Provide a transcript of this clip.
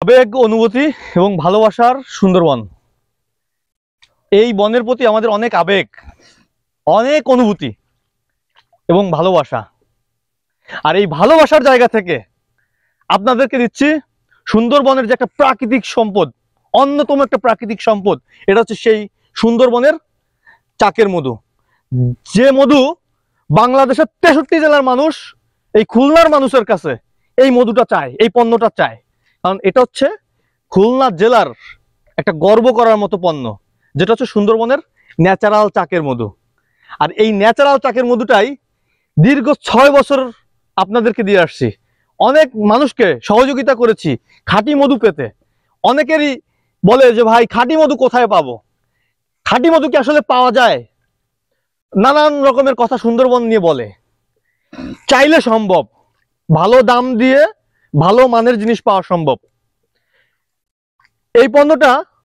আবেগ, অনুভূতি এবং ভালোবাসার সুন্দরবন। এই বনের প্রতি আমাদের অনেক আবেগ, অনেক অনুভূতি এবং ভালোবাসা। আর এই ভালোবাসার জায়গা থেকে আপনাদেরকে দিচ্ছি সুন্দরবনের যে একটা প্রাকৃতিক সম্পদ, অন্যতম একটা প্রাকৃতিক সম্পদ, এটা হচ্ছে সেই সুন্দরবনের চাকের মধু। যে মধু বাংলাদেশের 63 জেলার মানুষ, এই খুলনার মানুষের কাছে এই মধুটা চায়, এই পণ্যটা চায়। কারণ এটা হচ্ছে খুলনা জেলার একটা গর্ব করার মতো পণ্য, যেটা হচ্ছে সুন্দরবনের ন্যাচারাল চাকের মধু। আর এই ন্যাচারাল চাকের মধুটাই দীর্ঘ 6 বছর আপনাদেরকে দিয়ে আসছি। অনেক মানুষকে সহযোগিতা করেছি খাঁটি মধু পেতে। অনেকেরই বলে যে ভাই খাঁটি মধু কোথায় পাবো, খাঁটি মধু কি আসলে পাওয়া যায়, নানান রকমের কথা সুন্দরবন নিয়ে বলে। চাইলে সম্ভব, ভালো দাম দিয়ে ভালো মানের জিনিস পাওয়া সম্ভব। এই পণ্যটা